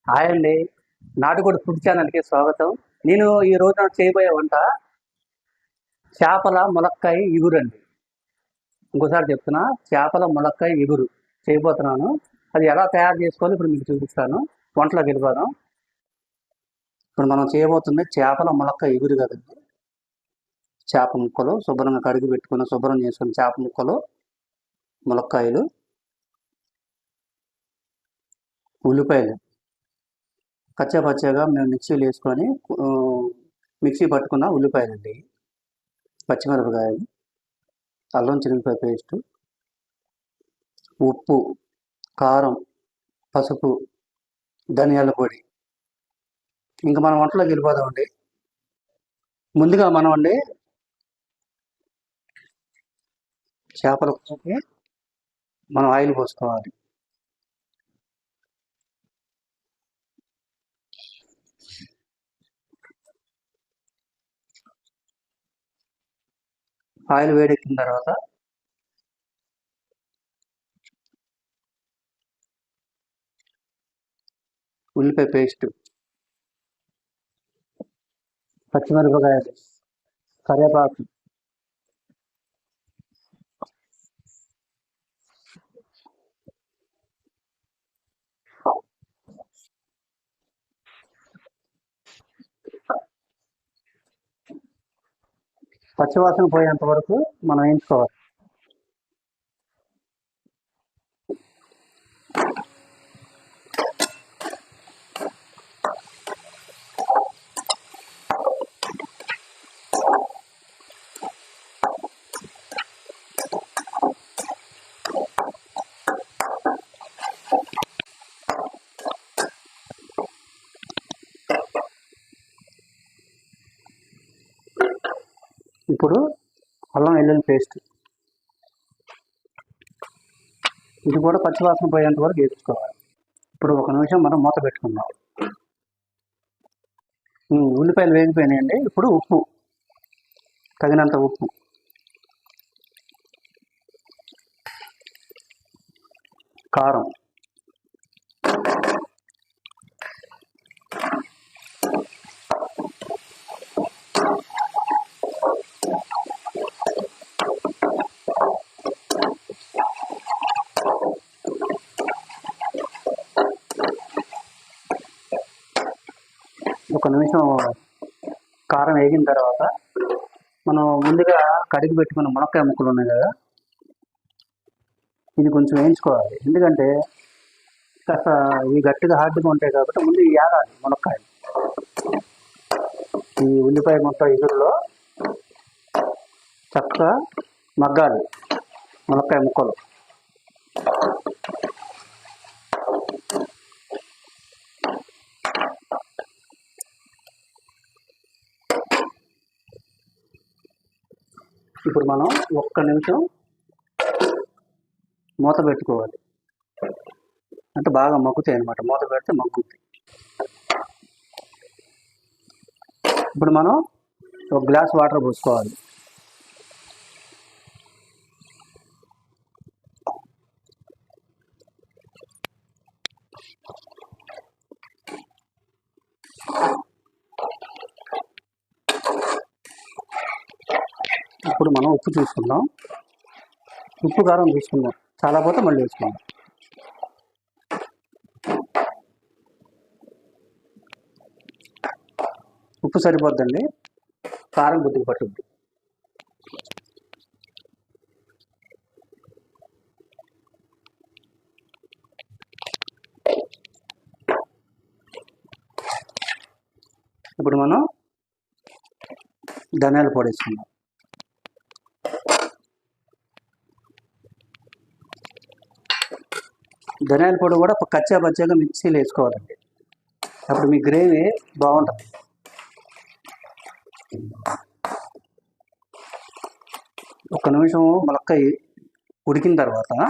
Hi అండి. నాటుకోడి food ఛానల్‌కి స్వాగతం. నేను ఈ రోజున చేయబోయే వంట చేపల ములక్కాయ ఇగురండి. ఇంకోసారి చెప్తున్నా, చేపల ములక్కాయ ఇగురు చేయబోతున్నాను. అది ఎలా తయారు చేసుకోవాలో ఇప్పుడు మీకు చూపిస్తాను. వంటలోకి వెళ్ళిపోదాం. ఇప్పుడు మనం చేయబోతుంది చేపల ములక్కాయ ఇగురు కదండి. చేప ముక్కలు శుభ్రంగా కడిగి పెట్టుకుని శుభ్రం చేసుకుని చేప ముక్కలు, ములక్కాయలు, ఉల్లిపాయలు కచ్చా పచ్చాగా మేము మిక్సీలో వేసుకొని మిక్సీ పట్టుకున్న ఉల్లిపాయలండి, పచ్చిమిరపకాయలు, అల్లం చిన్నిపాయ పేస్టు, ఉప్పు, కారం, పసుపు, ధనియాల పొడి. ఇంకా మనం వంటలోకి వెళ్ళిపోదామండి. ముందుగా మనం అండి చేపల కూరకి మనం ఆయిల్ పోసుకోవాలి. ఆయిల్ వేడెక్కిన తర్వాత ఉల్లిపాయ పేస్టు, పచ్చిమిరపకాయలు, కరివేపాకు, పచ్చివాసన పోయేంత వరకు మనం వేయించుకోవాలి. ఇప్పుడు అల్లం వెల్లుల్లి పేస్ట్, ఇది కూడా పచ్చివాసన పోయేంత వరకు వేయించుకోవాలి. ఇప్పుడు ఒక నిమిషం మనం మూత పెట్టుకుందాం. ఉల్లిపాయలు వేగిపోయినాయండి. ఇప్పుడు ఉప్పు, తగినంత ఉప్పు, కారం, ఒక నిమిషం కారం వేగిన తర్వాత మనం ముందుగా కడిగి పెట్టుకున్న మునక్కాయ ముక్కలు ఉన్నాయి కదా, ఇది కొంచెం వేయించుకోవాలి. ఎందుకంటే కాస్త ఇవి గట్టిగా హార్డ్గా ఉంటాయి కాబట్టి ముందు ఇవి ఏగాలి. మునక్కాయలు ఈ ఉల్లిపాయ మొత్తం ఎదురులో చక్కగా మగ్గాలి మునక్కాయ ముక్కలు. ఇప్పుడు మనం ఒక్క నిమిషం మూత పెట్టుకోవాలి. అంటే బాగా మగ్గుతాయి అన్నమాట. మూత పెడితే మగ్గుతాయి. ఇప్పుడు మనం ఒక గ్లాస్ వాటర్ పోసుకోవాలి. ఇప్పుడు మనం ఉప్పు చూసుకుందాం. ఉప్పు కారం తీసుకుందాం. చాలా పోతే మళ్ళీ వేసుకుందాం. ఉప్పు సరిపోద్దండి, కారం కొద్దిగా పట్టుద్ది. ఇప్పుడు మనం ధనియాల పొడి వేసుకుందాం. ధనియాల పొడి కూడా కచ్చా పచ్చాగా మిక్సీలో వేసుకోవాలండి. అప్పుడు మీ గ్రేవీ బాగుంటుంది. ఒక్క నిమిషం ములక్కాయ ఉడికిన తర్వాత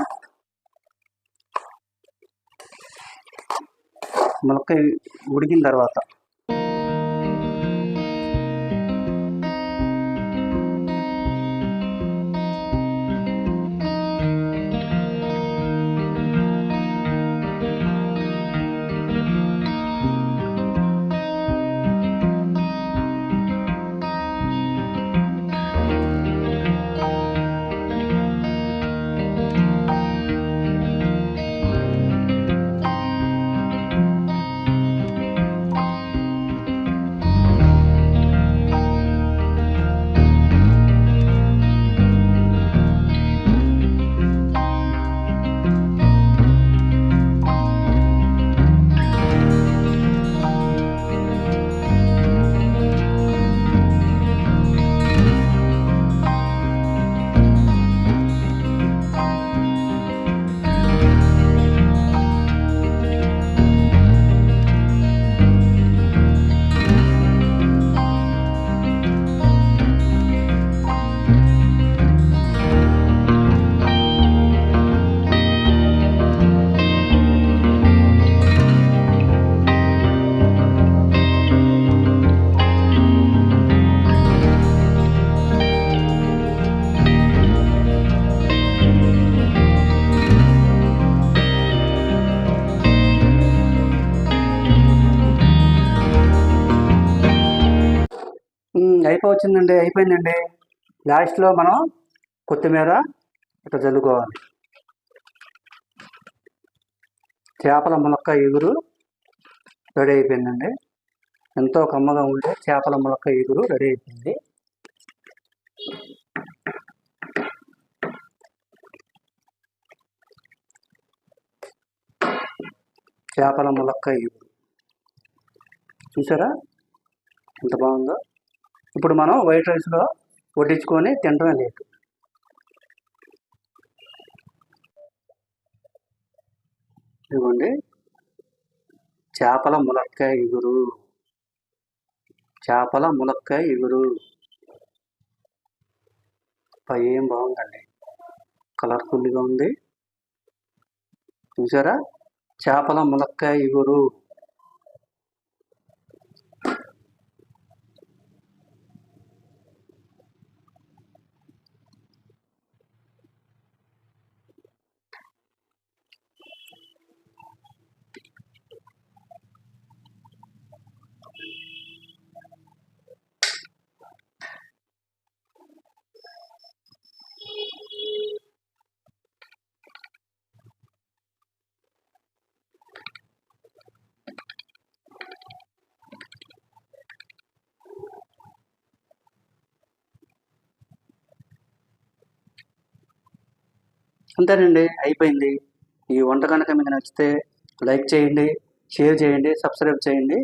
అయిపోవచ్చిందండి, అయిపోయిందండి. లాస్ట్లో మనం కొత్తిమీర ఇట్లా చల్లుకోవాలి. చేపల ములక్కాయ ఇగురు రెడీ అయిపోయిందండి. ఎంతో కమ్మగా ఉండే చేపల ములక్కాయ ఇగురు రెడీ అయిపోయింది. చేపల ములక్కాయ ఇగురు చూసారా ఎంత బాగుందో. ఇప్పుడు మనం వైట్ రైస్లో వడ్డించుకొని తినడమే లేదు. ఇదిగోండి చేపల ములక్కాయ ఇగురు, చేపల ములక్కాయ ఇగురు. ఏం బాగుందండి, కలర్ఫుల్గా ఉంది చూసారా. చేపల ములక్కాయ ఇగురు. అంతేనండి, అయిపోయింది. ఈ వంట కనుక మీకు నచ్చితే లైక్ చేయండి, షేర్ చేయండి, సబ్స్క్రైబ్ చేయండి.